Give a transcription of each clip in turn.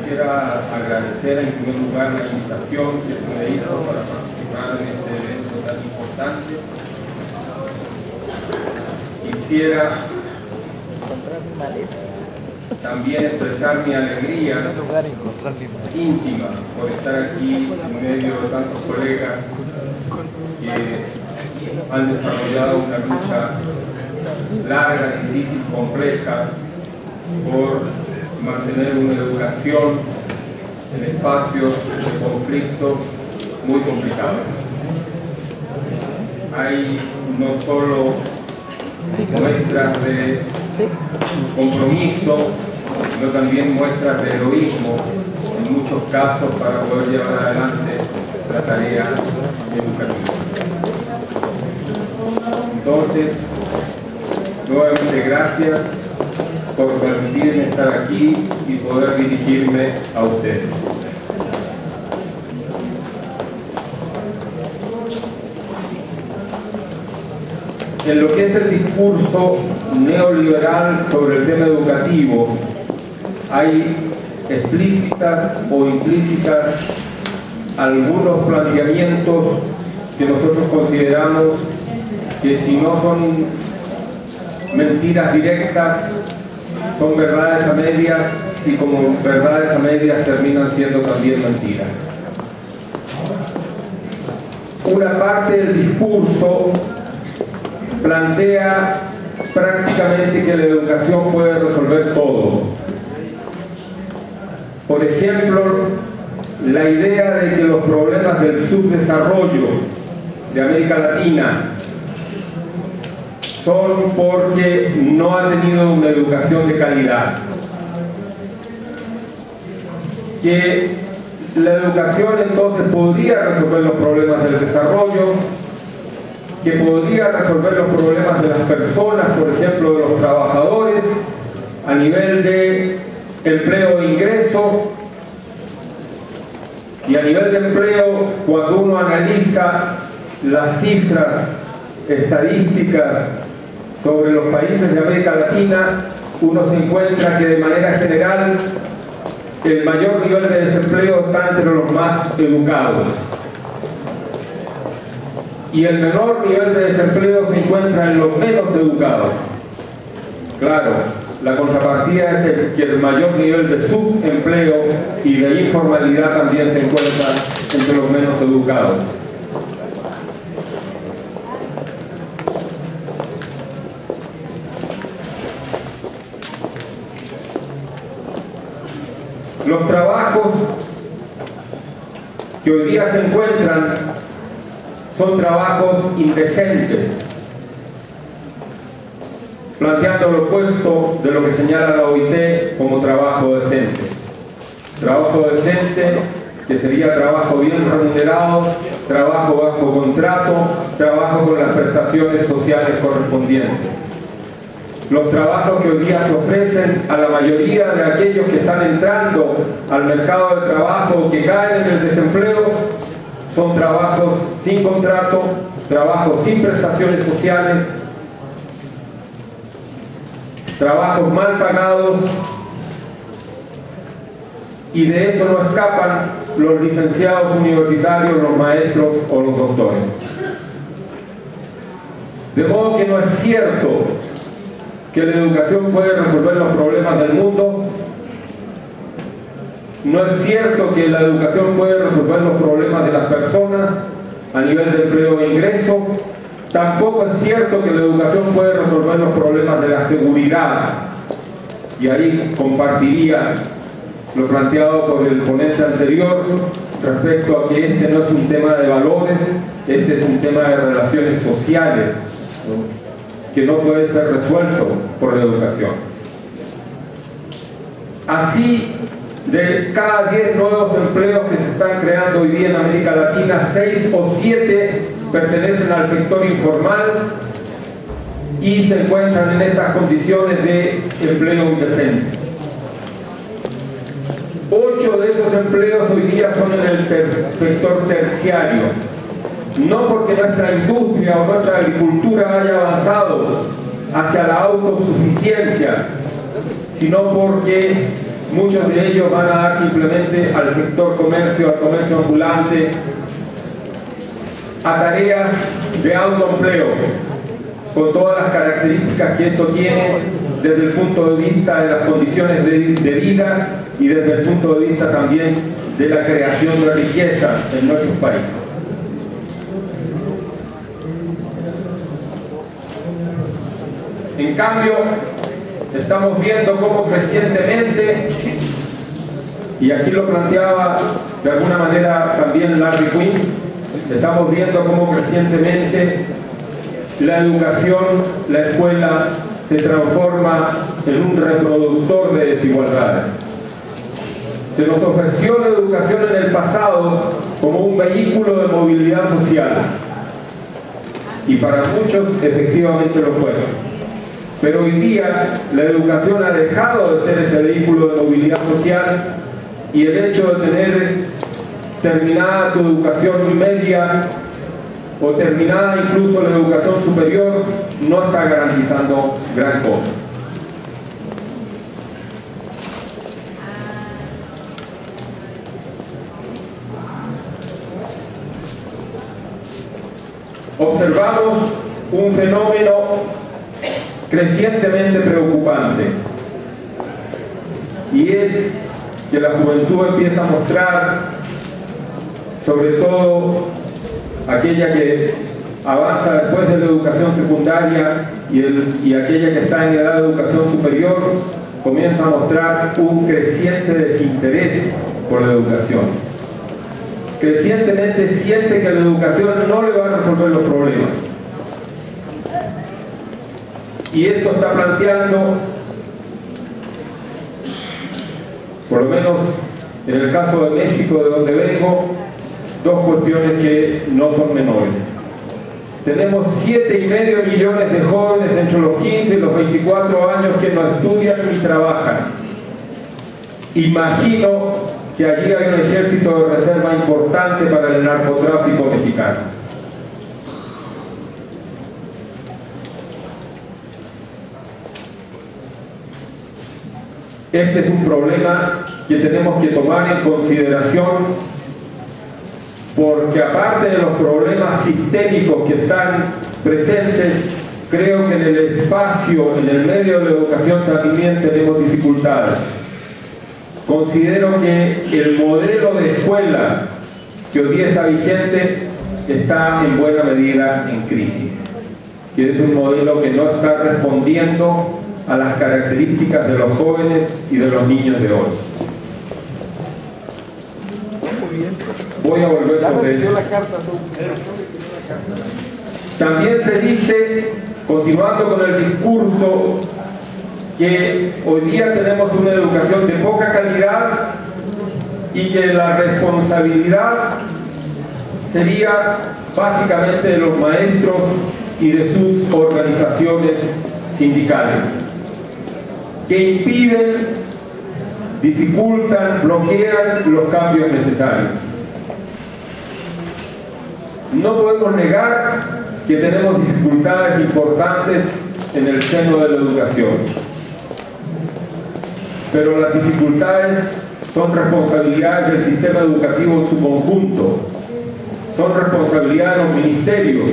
quisiera agradecer en primer lugar la invitación que se me hizo para participar en este evento tan importante. Quisiera también expresar mi alegría íntima por estar aquí en medio de tantos colegas que han desarrollado una lucha larga, difícil, compleja por mantener una educación en espacios de conflicto muy complicados. Hay no solo muestras de compromiso, sino también muestras de heroísmo en muchos casos para poder llevar adelante la tarea educativa. Entonces, nuevamente gracias por permitirme estar aquí y poder dirigirme a ustedes. En lo que es el discurso neoliberal sobre el tema educativo, hay explícitas o implícitas algunos planteamientos que nosotros consideramos que, si no son mentiras directas, son verdades a medias, y como verdades a medias terminan siendo también mentiras. Una parte del discurso plantea prácticamente que la educación puede resolver todo. Por ejemplo, la idea de que los problemas del subdesarrollo de América Latina son porque no ha tenido una educación de calidad. Que la educación entonces podría resolver los problemas del desarrollo, que podría resolver los problemas de las personas, por ejemplo, de los trabajadores, a nivel de empleo e ingreso. Y a nivel de empleo, cuando uno analiza las cifras estadísticas sobre los países de América Latina, uno se encuentra que de manera general el mayor nivel de desempleo está entre los más educados. Y el menor nivel de desempleo se encuentra en los menos educados. Claro, la contrapartida es que el mayor nivel de subempleo y de informalidad también se encuentra entre los menos educados. Los trabajos que hoy día se encuentran son trabajos indecentes, planteando lo opuesto de lo que señala la OIT como trabajo decente. Trabajo decente que sería trabajo bien remunerado, trabajo bajo contrato, trabajo con las prestaciones sociales correspondientes. Los trabajos que hoy día se ofrecen a la mayoría de aquellos que están entrando al mercado de trabajo, que caen en el desempleo, son trabajos sin contrato, trabajos sin prestaciones sociales, trabajos mal pagados, y de eso no escapan los licenciados universitarios, los maestros o los doctores. De modo que no es cierto que la educación puede resolver los problemas del mundo. No es cierto que la educación puede resolver los problemas de las personas a nivel de empleo e ingreso. Tampoco es cierto que la educación puede resolver los problemas de la seguridad. Y ahí compartiría lo planteado por el ponente anterior respecto a que este no es un tema de valores, este es un tema de relaciones sociales, ¿no?, que no puede ser resuelto por la educación. Así, de cada 10 nuevos empleos que se están creando hoy día en América Latina, 6 o 7 pertenecen al sector informal y se encuentran en estas condiciones de empleo indecente. 8 de esos empleos hoy día son en el sector terciario. No porque nuestra industria o nuestra agricultura haya avanzado hacia la autosuficiencia, sino porque muchos de ellos van a dar simplemente al sector comercio, al comercio ambulante, a tareas de autoempleo, con todas las características que esto tiene desde el punto de vista de las condiciones de vida y desde el punto de vista también de la creación de riqueza en nuestros países. En cambio, estamos viendo cómo crecientemente, y aquí lo planteaba de alguna manera también Larry Quinn, estamos viendo cómo crecientemente la educación, la escuela, se transforma en un reproductor de desigualdades. Se nos ofreció la educación en el pasado como un vehículo de movilidad social, y para muchos efectivamente lo fue. Pero hoy día la educación ha dejado de ser ese vehículo de movilidad social, y el hecho de tener terminada tu educación media o terminada incluso la educación superior no está garantizando gran cosa. Observamos un fenómeno crecientemente preocupante, y es que la juventud empieza a mostrar, sobre todo aquella que avanza después de la educación secundaria y aquella que está en edad de educación superior, comienza a mostrar un creciente desinterés por la educación. Crecientemente siente que la educación no le va a resolver los problemas. Y esto está planteando, por lo menos en el caso de México, de donde vengo, dos cuestiones que no son menores. Tenemos 7,5 millones de jóvenes entre los 15 y los 24 años que no estudian ni trabajan. Imagino que allí hay un ejército de reserva importante para el narcotráfico mexicano. Este es un problema que tenemos que tomar en consideración, porque aparte de los problemas sistémicos que están presentes, creo que en el espacio, en el medio de la educación también tenemos dificultades. Considero que el modelo de escuela que hoy día está vigente está en buena medida en crisis, que es un modelo que no está respondiendo a las características de los jóvenes y de los niños de hoy. Voy a volver sobre eso. También se dice, continuando con el discurso, que hoy día tenemos una educación de poca calidad y que la responsabilidad sería básicamente de los maestros y de sus organizaciones sindicales, que impiden, dificultan, bloquean los cambios necesarios. No podemos negar que tenemos dificultades importantes en el seno de la educación, pero las dificultades son responsabilidades del sistema educativo en su conjunto, son responsabilidad de los ministerios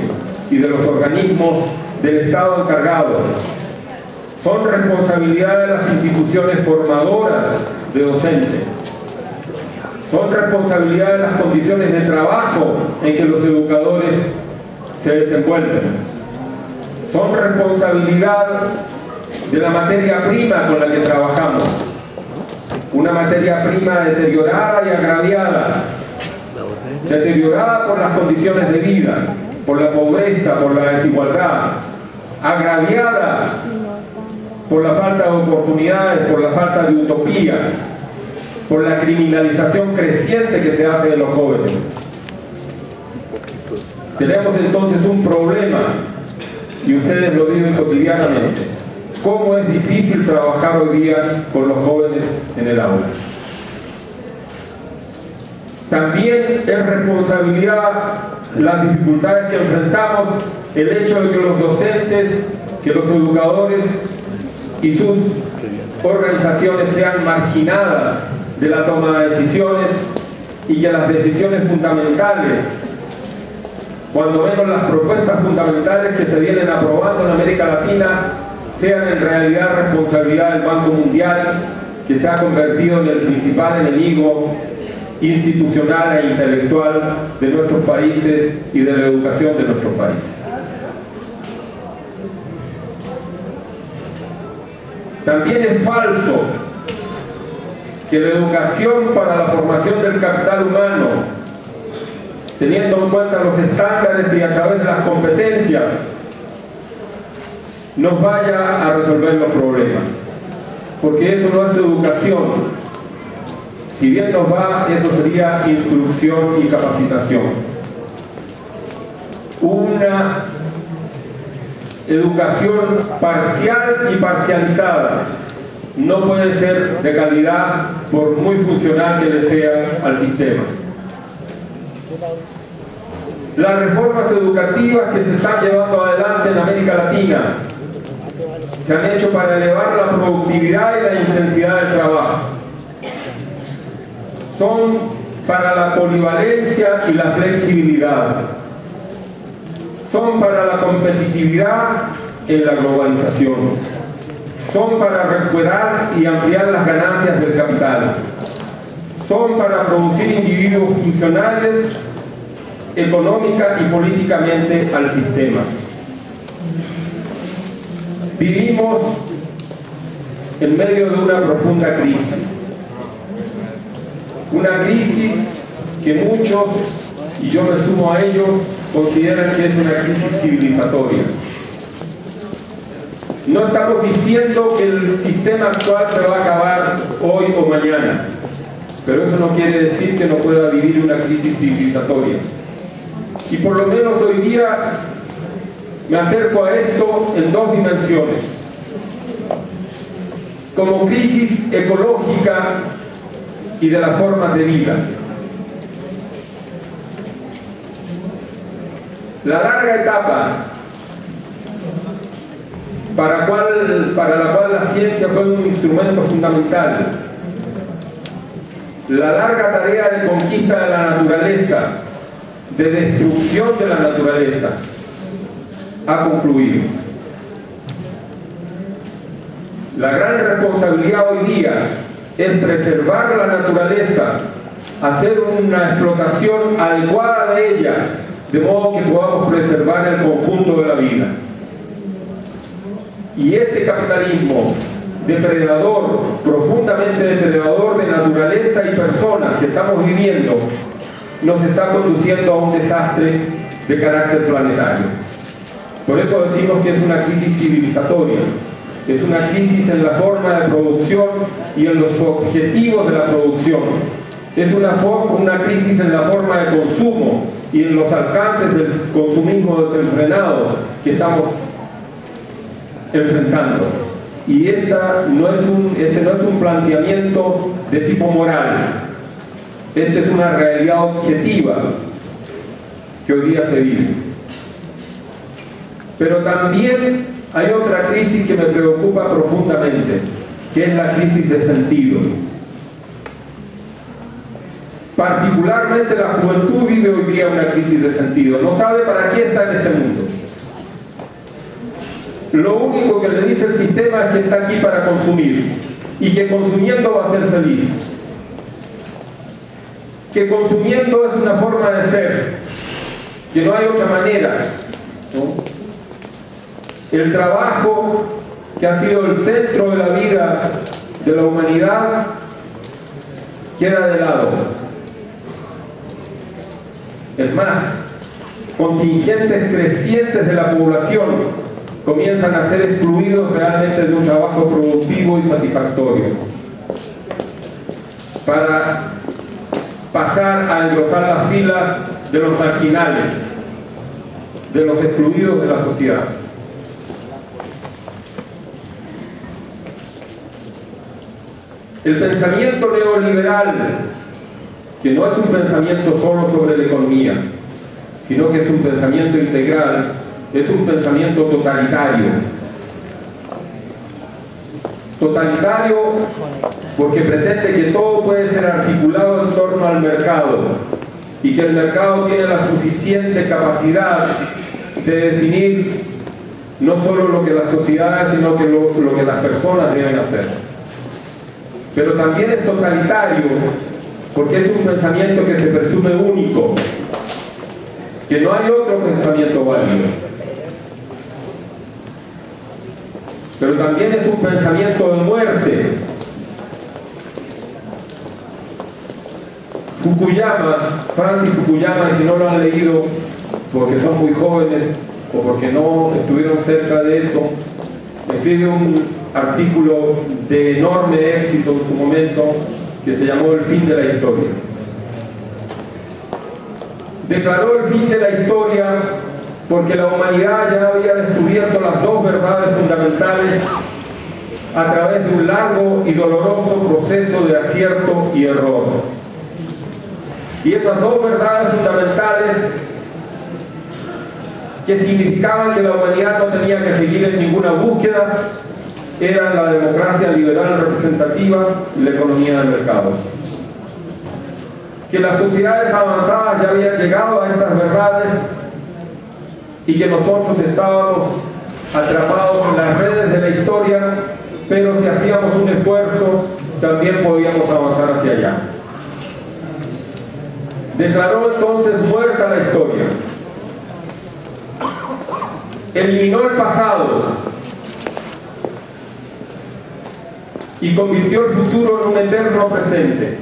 y de los organismos del Estado encargados, son responsabilidad de las instituciones formadoras de docentes, son responsabilidad de las condiciones de trabajo en que los educadores se desenvuelven, son responsabilidad de la materia prima con la que trabajamos, una materia prima deteriorada y agraviada, deteriorada por las condiciones de vida, por la pobreza, por la desigualdad, agraviada por la falta de oportunidades, por la falta de utopía, por la criminalización creciente que se hace de los jóvenes. Tenemos entonces un problema, y ustedes lo viven cotidianamente. ¿Cómo es difícil trabajar hoy día con los jóvenes en el aula? También es responsabilidad las dificultades que enfrentamos, el hecho de que los docentes, que los educadores y sus organizaciones sean marginadas de la toma de decisiones y que las decisiones fundamentales, cuando menos las propuestas fundamentales que se vienen aprobando en América Latina, sean en realidad responsabilidad del Banco Mundial, que se ha convertido en el principal enemigo institucional e intelectual de nuestros países y de la educación de nuestros países. También es falso que la educación para la formación del capital humano, teniendo en cuenta los estándares y a través de las competencias, nos vaya a resolver los problemas, porque eso no es educación. Si bien nos va, eso sería instrucción y capacitación. Una educación parcial y parcializada no puede ser de calidad por muy funcional que le sea al sistema. Las reformas educativas que se están llevando adelante en América Latina se han hecho para elevar la productividad y la intensidad del trabajo. Son para la polivalencia y la flexibilidad. Son para la competitividad en la globalización. Son para recuperar y ampliar las ganancias del capital. Son para producir individuos funcionales económica y políticamente al sistema. Vivimos en medio de una profunda crisis. Una crisis que muchos, y yo me sumo a ellos, consideran que es una crisis civilizatoria. No estamos diciendo que el sistema actual se va a acabar hoy o mañana, pero eso no quiere decir que no pueda vivir una crisis civilizatoria. Y por lo menos hoy día me acerco a esto en dos dimensiones. Como crisis ecológica y de las formas de vida. La larga etapa para la cual la ciencia fue un instrumento fundamental, la larga tarea de conquista de la naturaleza, de destrucción de la naturaleza, ha concluido. La gran responsabilidad hoy día es preservar la naturaleza, hacer una explotación adecuada de ella, de modo que podamos preservar el conjunto de la vida. Y este capitalismo depredador, profundamente depredador de naturaleza y personas que estamos viviendo, nos está conduciendo a un desastre de carácter planetario. Por eso decimos que es una crisis civilizatoria, es una crisis en la forma de producción y en los objetivos de la producción, es una crisis en la forma de consumo y en los alcances del consumismo desenfrenado que estamos enfrentando. Y este no es un planteamiento de tipo moral, esta es una realidad objetiva que hoy día se vive. Pero también hay otra crisis que me preocupa profundamente, que es la crisis de sentido. Particularmente la juventud vive hoy día una crisis de sentido, no sabe para qué está en este mundo. Lo único que le dice el sistema es que está aquí para consumir y que consumiendo va a ser feliz. Que consumiendo es una forma de ser, que no hay otra manera, ¿no? El trabajo, que ha sido el centro de la vida de la humanidad, queda de lado. Es más, contingentes crecientes de la población comienzan a ser excluidos realmente de un trabajo productivo y satisfactorio, para pasar a engrosar las filas de los marginales, de los excluidos de la sociedad. El pensamiento neoliberal, que no es un pensamiento solo sobre la economía, sino que es un pensamiento integral, es un pensamiento totalitario. Totalitario porque pretende que todo puede ser articulado en torno al mercado y que el mercado tiene la suficiente capacidad de definir no solo lo que las sociedades, sino que lo que las personas deben hacer. Pero también es totalitario porque es un pensamiento que se presume único, que no hay otro pensamiento válido. Pero también es un pensamiento de muerte. Fukuyama, Francis Fukuyama, y si no lo han leído porque son muy jóvenes o porque no estuvieron cerca de eso, escribe un artículo de enorme éxito en su momento que se llamó El fin de la historia. Declaró el fin de la historia porque la humanidad ya había descubierto las dos verdades fundamentales a través de un largo y doloroso proceso de acierto y error. Y esas dos verdades fundamentales, que significaban que la humanidad no tenía que seguir en ninguna búsqueda, eran la democracia liberal representativa y la economía de mercado. Que las sociedades avanzadas ya habían llegado a estas verdades y que nosotros estábamos atrapados en las redes de la historia, pero si hacíamos un esfuerzo también podíamos avanzar hacia allá. Declaró entonces muerta la historia. Eliminó el pasado y convirtió el futuro en un eterno presente.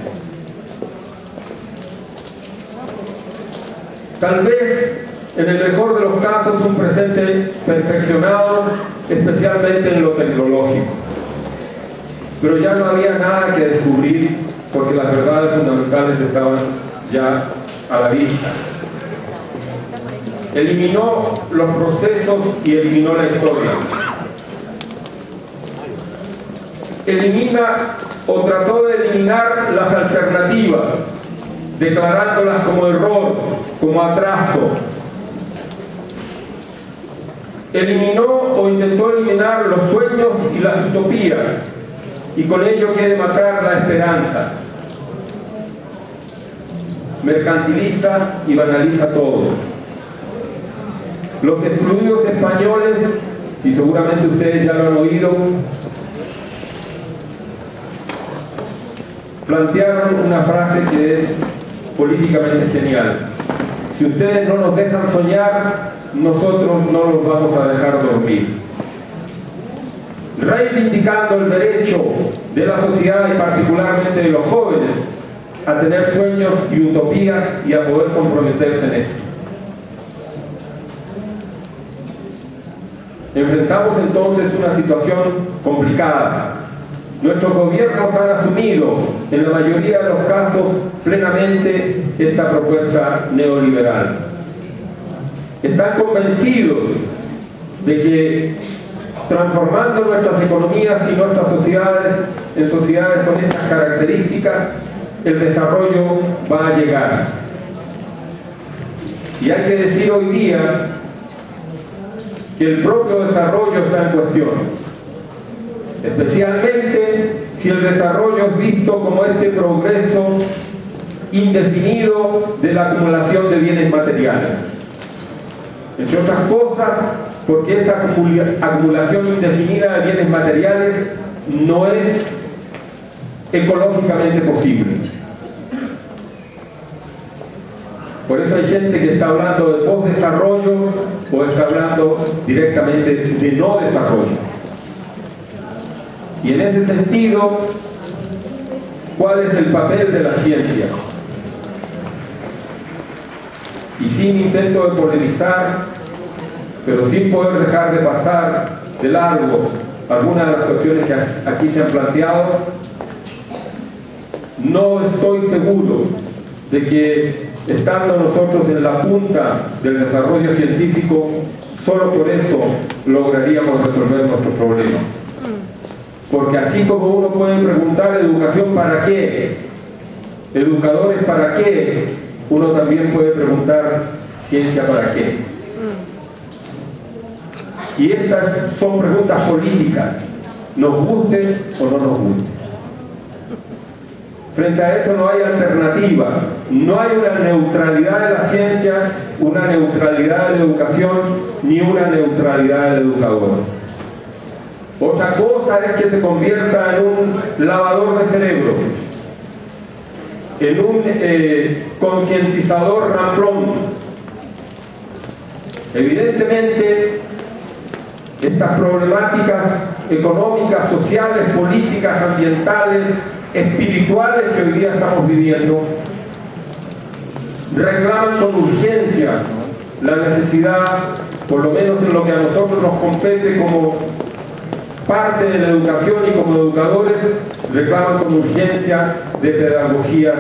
Tal vez, en el mejor de los casos, un presente perfeccionado, especialmente en lo tecnológico. Pero ya no había nada que descubrir porque las verdades fundamentales estaban ya a la vista. Eliminó los procesos y eliminó la historia. Elimina o trató de eliminar las alternativas, declarándolas como error, como atraso. Eliminó o intentó eliminar los sueños y las utopías, y con ello quiere matar la esperanza. Mercantiliza y banaliza todo. Los excluidos españoles, y seguramente ustedes ya lo han oído, plantearon una frase que es políticamente genial: si ustedes no nos dejan soñar, nosotros no los vamos a dejar dormir. Reivindicando el derecho de la sociedad y particularmente de los jóvenes a tener sueños y utopías y a poder comprometerse en esto. Enfrentamos entonces una situación complicada. Nuestros gobiernos han asumido, en la mayoría de los casos, plenamente esta propuesta neoliberal. Están convencidos de que transformando nuestras economías y nuestras sociedades en sociedades con estas características, el desarrollo va a llegar. Y hay que decir hoy día que el propio desarrollo está en cuestión, especialmente si el desarrollo es visto como este progreso indefinido de la acumulación de bienes materiales. Entre otras cosas, porque esa acumulación indefinida de bienes materiales no es ecológicamente posible. Por eso hay gente que está hablando de posdesarrollo o está hablando directamente de no desarrollo. Y en ese sentido, ¿cuál es el papel de la ciencia? Y sin intento de polemizar, pero sin poder dejar de pasar de largo algunas de las cuestiones que aquí se han planteado, no estoy seguro de que estando nosotros en la punta del desarrollo científico, solo por eso lograríamos resolver nuestros problemas. Porque así como uno puede preguntar educación para qué, educadores para qué, uno también puede preguntar ciencia para qué. Y estas son preguntas políticas, nos guste o no nos guste. Frente a eso no hay alternativa, no hay una neutralidad de la ciencia, una neutralidad de la educación, ni una neutralidad del educador. Otra cosa es que se convierta en un lavador de cerebro, en un concientizador ramplón. Evidentemente, estas problemáticas económicas, sociales, políticas, ambientales, espirituales que hoy día estamos viviendo, reclaman con urgencia la necesidad, por lo menos en lo que a nosotros nos compete como parte de la educación y como educadores, reclaman con urgencia de pedagogías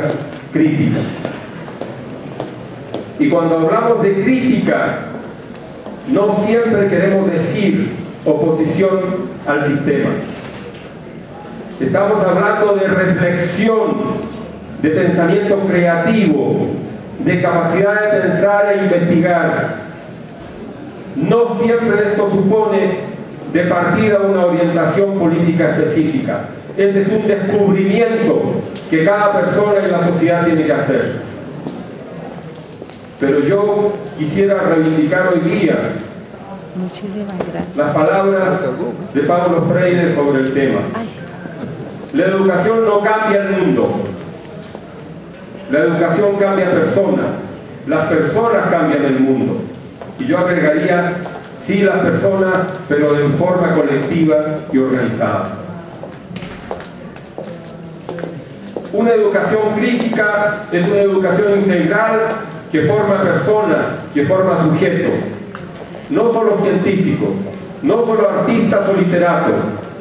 críticas. Y cuando hablamos de crítica, no siempre queremos decir oposición al sistema. Estamos hablando de reflexión, de pensamiento creativo, de capacidad de pensar e investigar. No siempre esto supone de partida una orientación política específica. Ese es un descubrimiento que cada persona en la sociedad tiene que hacer. Pero yo quisiera reivindicar hoy día las palabras de Pablo Freire sobre el tema. La educación no cambia el mundo. La educación cambia personas. Las personas cambian el mundo. Y yo agregaría, sí, las personas, pero de forma colectiva y organizada. Una educación crítica es una educación integral que forma personas, que forma sujetos. No solo científicos, no solo artistas o literatos,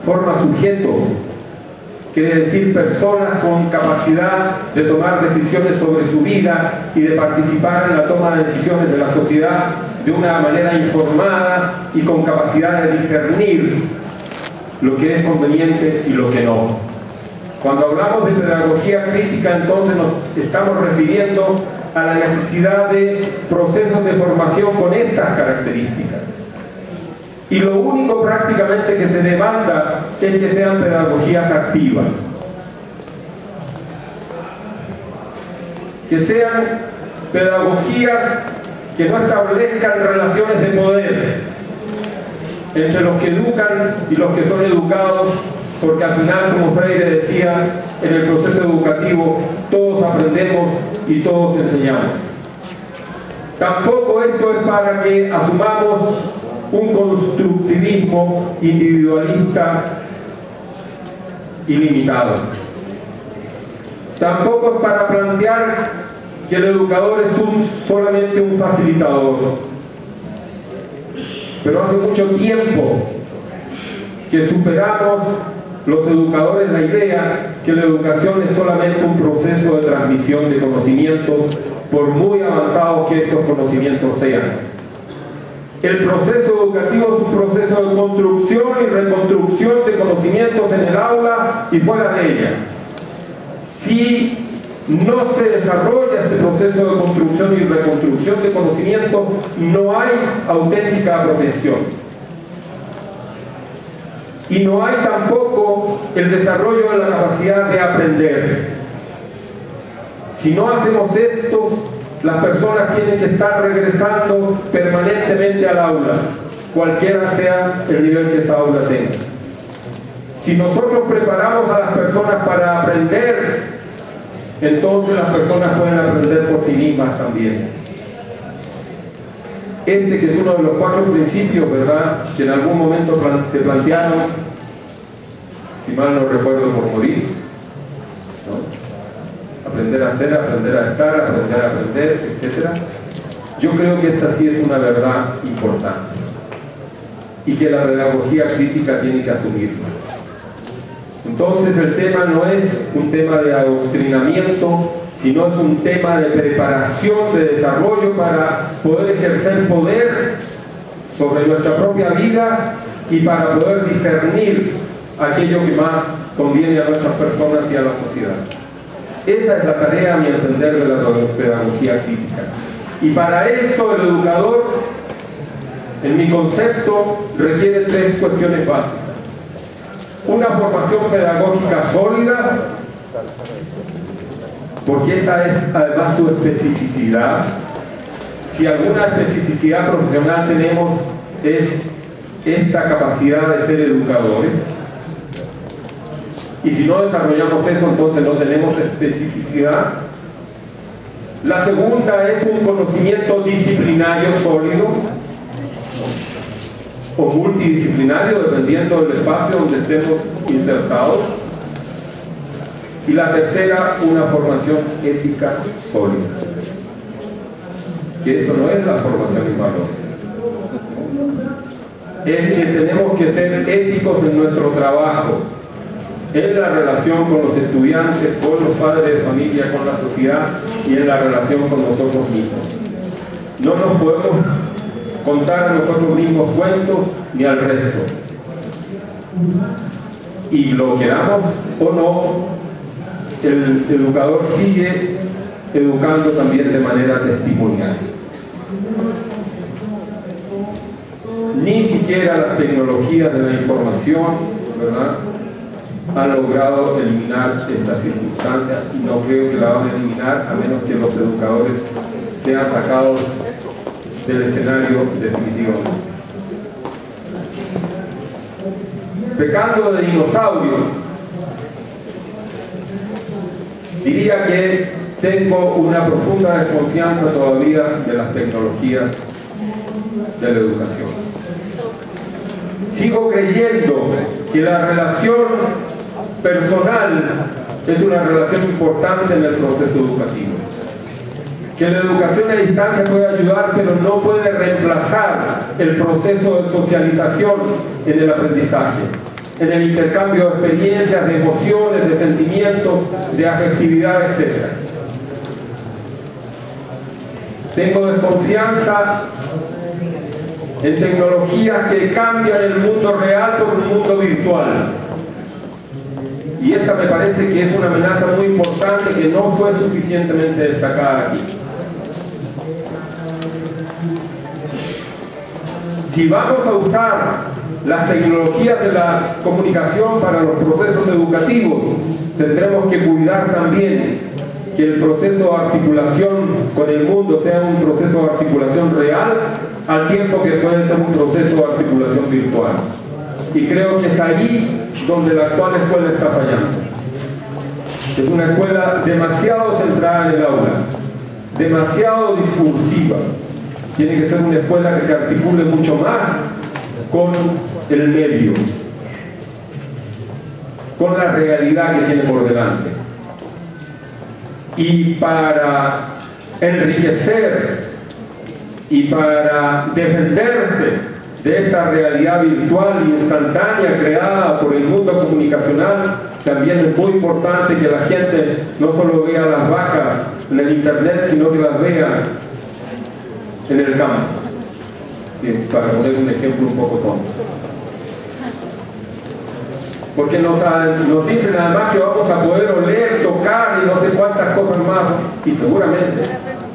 forma sujetos. Quiere decir personas con capacidad de tomar decisiones sobre su vida y de participar en la toma de decisiones de la sociedad de una manera informada y con capacidad de discernir lo que es conveniente y lo que no. Cuando hablamos de pedagogía crítica, entonces nos estamos refiriendo a la necesidad de procesos de formación con estas características. Y lo único prácticamente que se demanda es que sean pedagogías activas. Que sean pedagogías que no establezcan relaciones de poder entre los que educan y los que son educados, porque al final, como Freire decía, en el proceso educativo todos aprendemos y todos enseñamos. Tampoco esto es para que asumamos un constructivismo individualista ilimitado. Tampoco es para plantear que el educador es solamente un facilitador. Pero hace mucho tiempo que superamos los educadores la idea que la educación es solamente un proceso de transmisión de conocimientos, por muy avanzados que estos conocimientos sean. El proceso educativo es un proceso de construcción y reconstrucción de conocimientos en el aula y fuera de ella. Si no se desarrolla este proceso de construcción y reconstrucción de conocimientos, no hay auténtica apropiación. Y no hay tampoco el desarrollo de la capacidad de aprender. Si no hacemos esto, las personas tienen que estar regresando permanentemente al aula, cualquiera sea el nivel que esa aula tenga. Si nosotros preparamos a las personas para aprender, entonces las personas pueden aprender por sí mismas también. Este que es uno de los 4 principios, ¿verdad?, que en algún momento se plantearon, si mal no recuerdo, por morir, ¿no? Aprender a hacer, aprender a estar, aprender a aprender, etc. Yo creo que esta sí es una verdad importante y que la pedagogía crítica tiene que asumirla. Entonces el tema no es un tema de adoctrinamiento, sino es un tema de preparación, de desarrollo para poder ejercer poder sobre nuestra propia vida y para poder discernir aquello que más conviene a nuestras personas y a la sociedad. Esa es la tarea, a mi entender, de la pedagogía crítica. Y para eso el educador, en mi concepto, requiere 3 cuestiones básicas. una formación pedagógica sólida, porque esa es además su especificidad. Si alguna especificidad profesional tenemos es esta capacidad de ser educadores, y si no desarrollamos eso, entonces no tenemos especificidad. La segunda es un conocimiento disciplinario sólido o multidisciplinario, dependiendo del espacio donde estemos insertados. Y la tercera, una formación ética sólida. Que esto no es la formación en valores. Es que tenemos que ser éticos en nuestro trabajo, en la relación con los estudiantes, con los padres de familia, con la sociedad y en la relación con nosotros mismos. No nos podemos contar a nosotros mismos cuentos ni al resto. Y lo queramos o no, el educador sigue educando también de manera testimonial. Ni siquiera las tecnologías de la información, ¿verdad?, han logrado eliminar estas circunstancias, y no creo que la van a eliminar a menos que los educadores sean sacados del escenario definitivamente. Pecando de dinosaurio, diría que tengo una profunda desconfianza todavía de las tecnologías de la educación. Sigo creyendo que la relación personal es una relación importante en el proceso educativo. Que la educación a distancia puede ayudar, pero no puede reemplazar el proceso de socialización en el aprendizaje, en el intercambio de experiencias, de emociones, de sentimientos, de afectividad, etc. Tengo desconfianza en tecnologías que cambian el mundo real por un mundo virtual. Y esta me parece que es una amenaza muy importante que no fue suficientemente destacada aquí. Si vamos a usar las tecnologías de la comunicación para los procesos educativos, tendremos que cuidar también que el proceso de articulación con el mundo sea un proceso de articulación real, al tiempo que puede ser un proceso de articulación virtual. Y creo que es ahí donde la actual escuela está fallando. Es una escuela demasiado centrada en el aula, demasiado discursiva. Tiene que ser una escuela que se articule mucho más con el medio, con la realidad que tiene por delante. Y para enriquecer y para defenderse de esta realidad virtual e instantánea creada por el mundo comunicacional, también es muy importante que la gente no solo vea las vacas en el internet, sino que las vea en el campo. Bien, para poner un ejemplo un poco tonto. Porque nos dicen además que vamos a poder oler, tocar y no sé cuántas cosas más, y seguramente,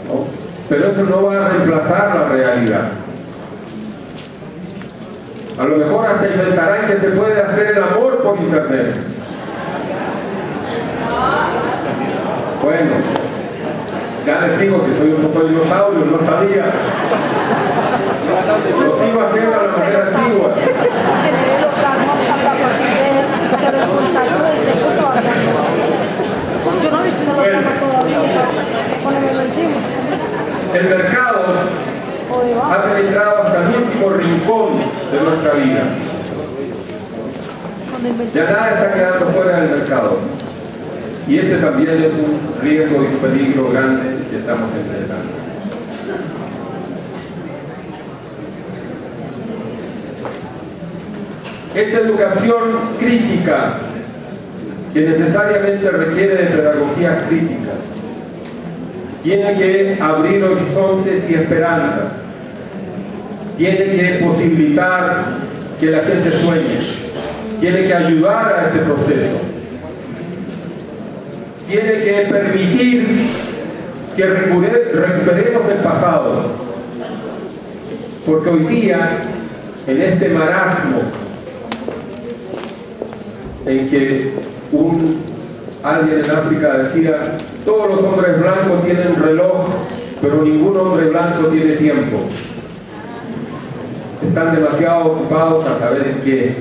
¿no? Pero eso no va a reemplazar la realidad. A lo mejor hasta inventarán que se puede hacer el amor por internet. Bueno, ya les digo que soy un poco dinosaurio, no sabía. Lo sigo haciendo a la manera antigua. Bueno, el mercado ha penetrado hasta el último rincón de nuestra vida. Ya nada está quedando fuera del mercado. Y este también es un riesgo y un peligro grande que estamos enfrentando. Esta educación crítica, que necesariamente requiere de pedagogías críticas, tiene que abrir horizontes y esperanzas, tiene que posibilitar que la gente sueñe, tiene que ayudar a este proceso, tiene que permitir que recuperemos el pasado, porque hoy día, en este marasmo en que alguien en África decía: todos los hombres blancos tienen reloj, pero ningún hombre blanco tiene tiempo. Están demasiado ocupados a saber que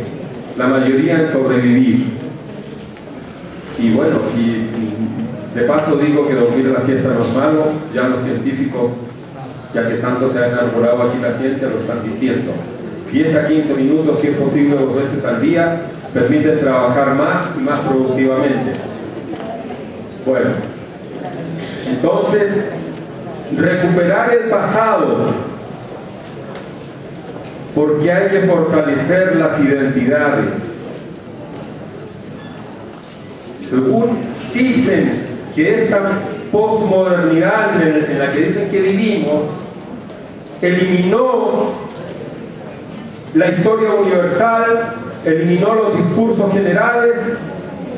la mayoría en sobrevivir. Y bueno, y de paso digo que dormir la siesta no es malo, ya los científicos, ya que tanto se ha enamorado aquí la ciencia, lo están diciendo. 10 a 15 minutos, si es posible 2 veces al día, permiten trabajar más y más productivamente. Bueno, entonces, recuperar el pasado, porque hay que fortalecer las identidades. Según dicen que esta posmodernidad en la que dicen que vivimos, eliminó la historia universal, eliminó los discursos generales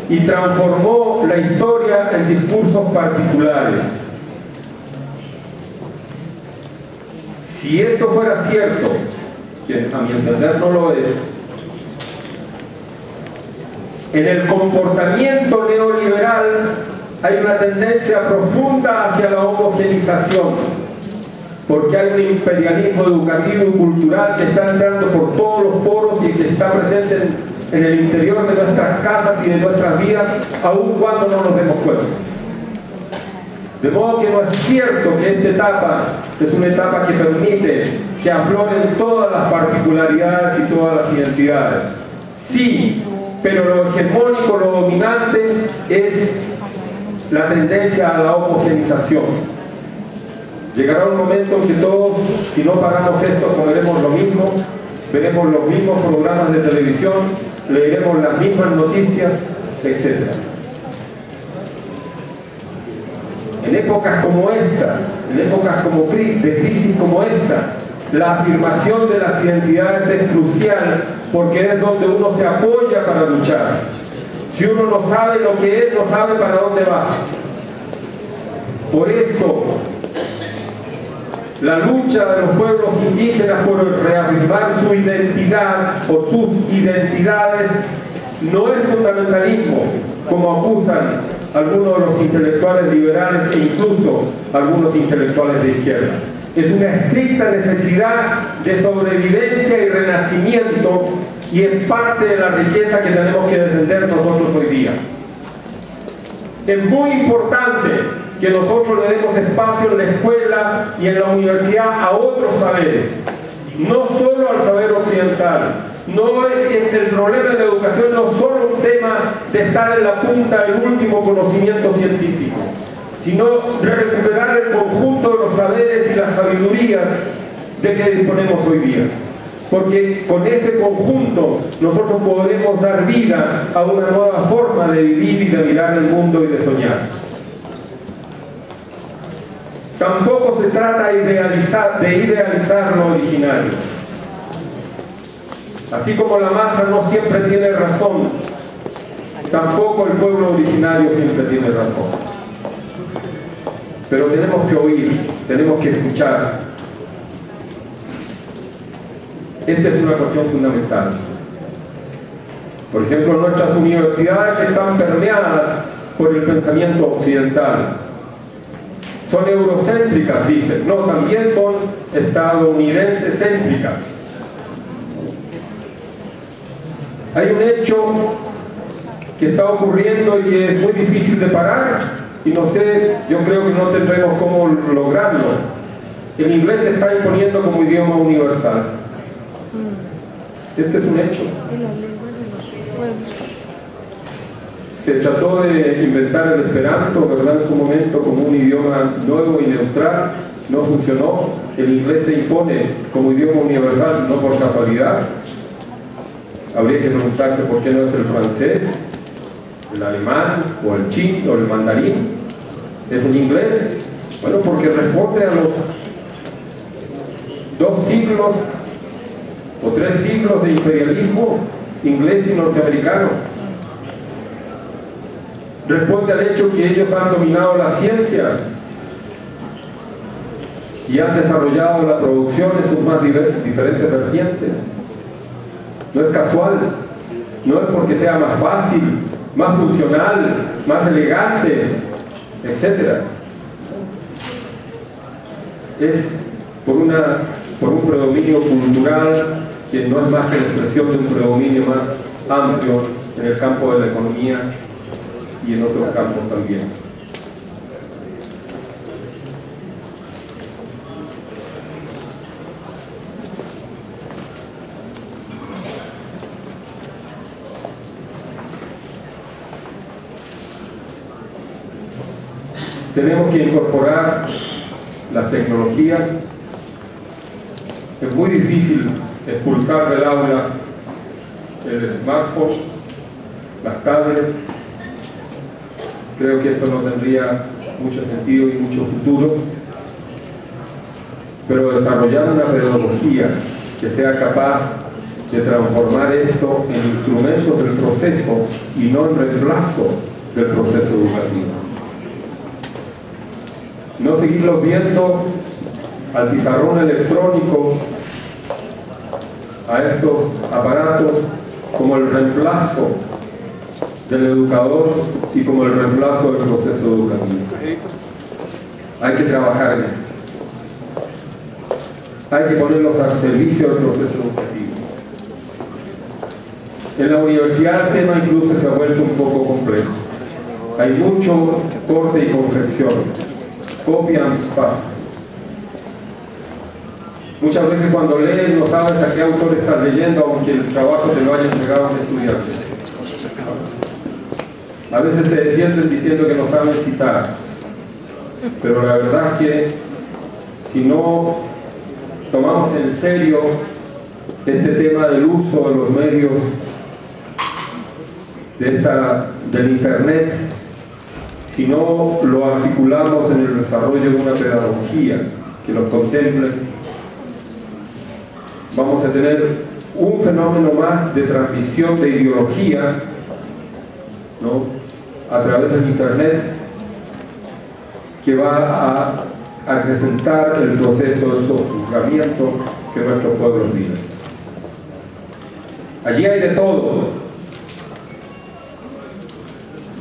y transformó la historia en discursos particulares. Si esto fuera cierto, que a mi entender no lo es, en el comportamiento neoliberal hay una tendencia profunda hacia la homogenización, porque hay un imperialismo educativo y cultural que está entrando por todos los poros y que está presente en el interior de nuestras casas y de nuestras vidas, aun cuando no nos demos cuenta. De modo que no es cierto que esta etapa es una etapa que permite que afloren todas las particularidades y todas las identidades. Sí, pero lo hegemónico, lo dominante es la tendencia a la homogenización. Llegará un momento en que todos, si no pagamos esto, comeremos lo mismo, veremos los mismos programas de televisión, leeremos las mismas noticias, etc. En épocas como esta, en épocas de crisis como esta, la afirmación de las identidades es crucial, porque es donde uno se apoya para luchar. Si uno no sabe lo que es, no sabe para dónde va. Por eso, la lucha de los pueblos indígenas por reafirmar su identidad o sus identidades no es fundamentalismo, como acusan algunos de los intelectuales liberales e incluso algunos intelectuales de izquierda. Es una estricta necesidad de sobrevivencia y renacimiento, y es parte de la riqueza que tenemos que defender nosotros hoy día. Es muy importante que nosotros le demos espacio en la escuela y en la universidad a otros saberes, no solo al saber occidental. No es el problema de la educación, no es solo un tema de estar en la punta del último conocimiento científico, sino de recuperar el conjunto de los saberes y las sabidurías de que disponemos hoy día. Porque con ese conjunto nosotros podremos dar vida a una nueva forma de vivir y de mirar el mundo y de soñar. Tampoco se trata de idealizar lo originario. Así como la masa no siempre tiene razón, tampoco el pueblo originario siempre tiene razón. Pero tenemos que oír, tenemos que escuchar. Esta es una cuestión fundamental. Por ejemplo, nuestras universidades están permeadas por el pensamiento occidental. Son eurocéntricas, dicen. No, también son estadounidenses céntricas. Hay un hecho que está ocurriendo y que es muy difícil de parar, y no sé, yo creo que no tendremos cómo lograrlo. El inglés se está imponiendo como idioma universal. Este es un hecho. Se trató de inventar el esperanto, ¿verdad?, en su momento como un idioma nuevo y neutral. No funcionó. El inglés se impone como idioma universal, no por casualidad. Habría que preguntarse por qué no es el francés, el alemán, o el chino, o el mandarín. ¿Es el inglés? Bueno, porque responde a los 2 siglos o 3 siglos de imperialismo inglés y norteamericano. Responde al hecho que ellos han dominado la ciencia y han desarrollado la producción en sus más diferentes vertientes. No es casual. no es porque sea más fácil, más funcional, más elegante, etc. Es por un predominio cultural que no es más que la expresión de un predominio más amplio en el campo de la economía y en otros campos también. Tenemos que incorporar las tecnologías. Es muy difícil expulsar del aula el smartphone, las tablets. Creo que esto no tendría mucho sentido y mucho futuro, pero desarrollar una pedagogía que sea capaz de transformar esto en instrumentos del proceso y no en reemplazo del proceso educativo. No seguirlos viendo al pizarrón electrónico, a estos aparatos, como el reemplazo del educador y como el reemplazo del proceso educativo. Hay que trabajar en eso. Hay que ponerlos al servicio del proceso educativo. En la universidad el tema incluso se ha vuelto un poco complejo. Hay mucho corte y confección. Copian, pasan. Muchas veces cuando lees no sabes a qué autor estás leyendo, aunque el trabajo te lo haya entregado a un estudiante. A veces se defienden diciendo que no saben citar, pero la verdad es que si no tomamos en serio este tema del uso de los medios del Internet, si no lo articulamos en el desarrollo de una pedagogía que los contemple, vamos a tener un fenómeno más de transmisión de ideología, ¿no?, a través del Internet, que va a acrecentar el proceso de sojuzgamiento que nuestros pueblos viven. Allí hay de todo,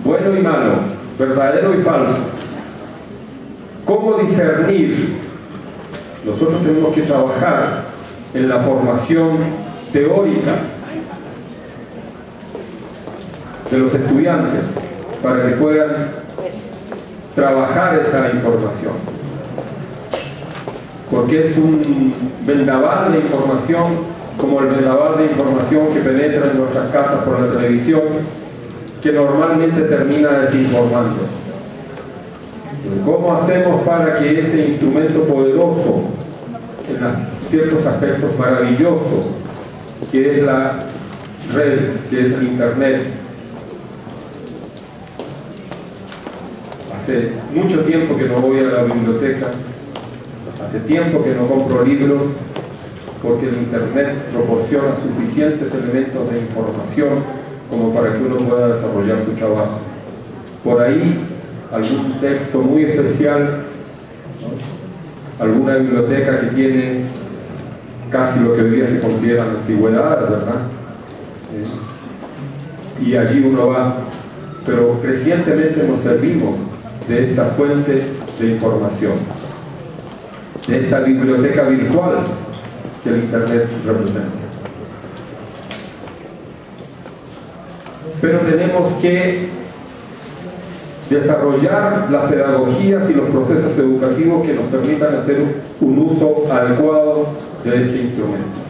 bueno y malo, verdadero y falso. ¿Cómo discernir? Nosotros tenemos que trabajar en la formación teórica de los estudiantes para que puedan trabajar esa información, porque es un vendaval de información, como el vendaval de información que penetra en nuestras casas por la televisión, que normalmente termina desinformando. ¿Cómo hacemos para que ese instrumento poderoso, en ciertos aspectos maravillosos, que es la red, que es el Internet? Hace mucho tiempo que no voy a la biblioteca, hace tiempo que no compro libros, porque el Internet proporciona suficientes elementos de información como para que uno pueda desarrollar su trabajo. Por ahí, algún texto muy especial, ¿no?, alguna biblioteca que tiene casi lo que hoy día se considera antigüedad, ¿verdad? Y allí uno va, pero crecientemente nos servimos de esta fuente de información, de esta biblioteca virtual que el Internet representa. Pero tenemos que desarrollar las pedagogías y los procesos educativos que nos permitan hacer un uso adecuado de este instrumento.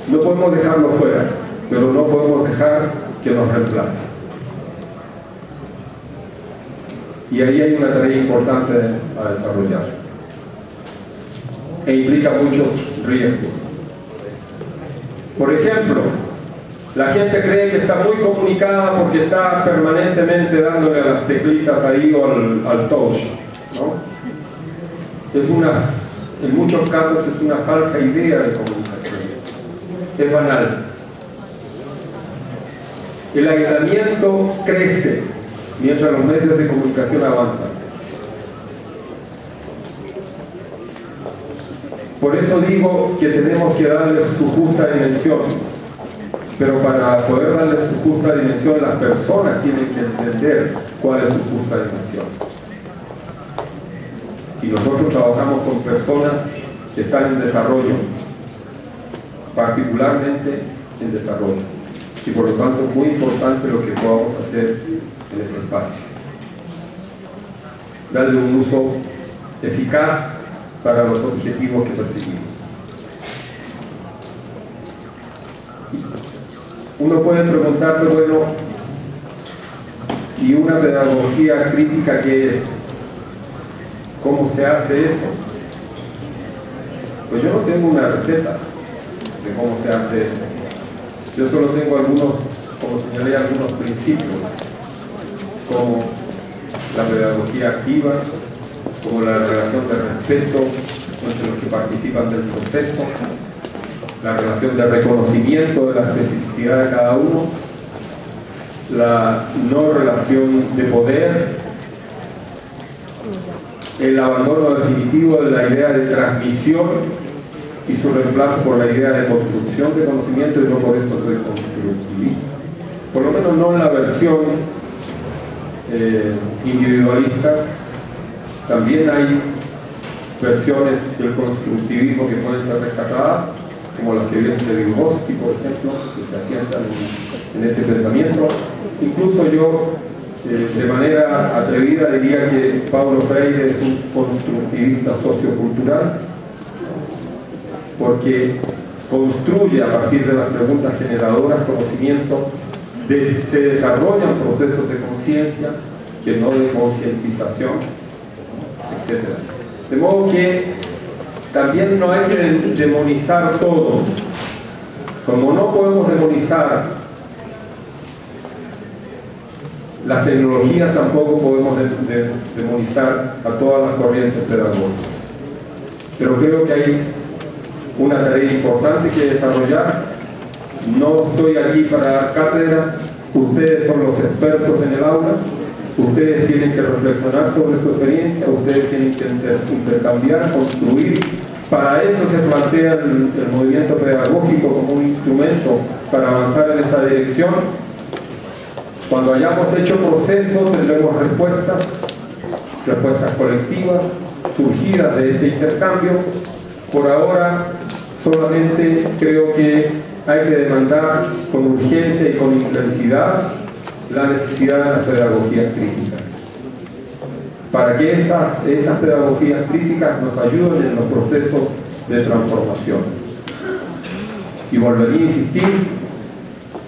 No podemos dejarlo fuera, pero no podemos dejar que nos reemplace. Y ahí hay una tarea importante a desarrollar. E implica muchos riesgos. Por ejemplo, la gente cree que está muy comunicada porque está permanentemente dándole a las teclitas ahí o al touch, ¿no? En muchos casos es una falsa idea de comunicación. Es banal. El aislamiento crece mientras los medios de comunicación avanzan. Por eso digo que tenemos que darle su justa dimensión. pero para poder darle su justa dimensión, las personas tienen que entender cuál es su justa dimensión. Y nosotros trabajamos con personas que están en desarrollo, particularmente en desarrollo, y por lo tanto es muy importante lo que podamos hacer en ese espacio. Darle un uso eficaz para los objetivos que perseguimos. Uno puede preguntarse, bueno, ¿y una pedagogía crítica qué es? ¿Cómo se hace eso? Pues yo no tengo una receta de cómo se hace eso. Yo solo tengo algunos, como señalé, algunos principios, como la pedagogía activa, como la relación de respeto entre los que participan del proceso, la relación de reconocimiento de la especificidad de cada uno, la no relación de poder, el abandono definitivo de la idea de transmisión y su reemplazo por la idea de construcción de conocimiento, y no por eso de constructivismo. Por lo menos no en la versión individualista. También hay versiones del constructivismo que pueden ser rescatadas, como las que vienen de Vygotsky, por ejemplo, que se asientan en ese pensamiento. Incluso yo, de manera atrevida, diría que Paulo Freire es un constructivista sociocultural, porque construye a partir de las preguntas generadoras conocimiento, se desarrollan procesos de conciencia, que no de concientización, etc. De modo que también no hay que demonizar todo. Como no podemos demonizar las tecnologías, tampoco podemos demonizar a todas las corrientes pedagógicas. Pero creo que hay una tarea importante que desarrollar. No estoy aquí para dar cátedra, ustedes son los expertos en el aula, ustedes tienen que reflexionar sobre su experiencia, ustedes tienen que intercambiar, construir. Para eso se plantea el movimiento pedagógico como un instrumento para avanzar en esa dirección. Cuando hayamos hecho procesos, tendremos respuestas colectivas, surgidas de este intercambio. Por ahora, solamente creo que hay que demandar con urgencia y con intensidad la necesidad de las pedagogías críticas, para que esas pedagogías críticas nos ayuden en los procesos de transformación. Y volvería a insistir,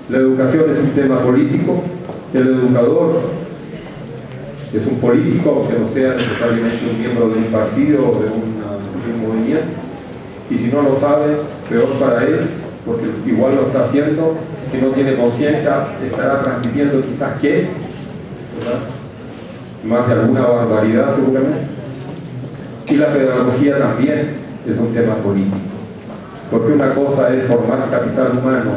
la educación es un tema político, el educador es un político, aunque no sea necesariamente un miembro de un partido o de un movimiento, y si no lo sabe, peor para él, porque igual lo está haciendo. Si no tiene conciencia, estará transmitiendo quizás qué, ¿verdad? Más de alguna barbaridad seguramente. Y la pedagogía también es un tema político, porque una cosa es formar capital humano,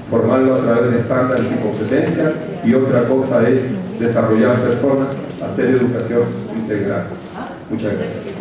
formarlo a través de estándares y competencias, y otra cosa es desarrollar personas, hacer educación integral. Muchas gracias.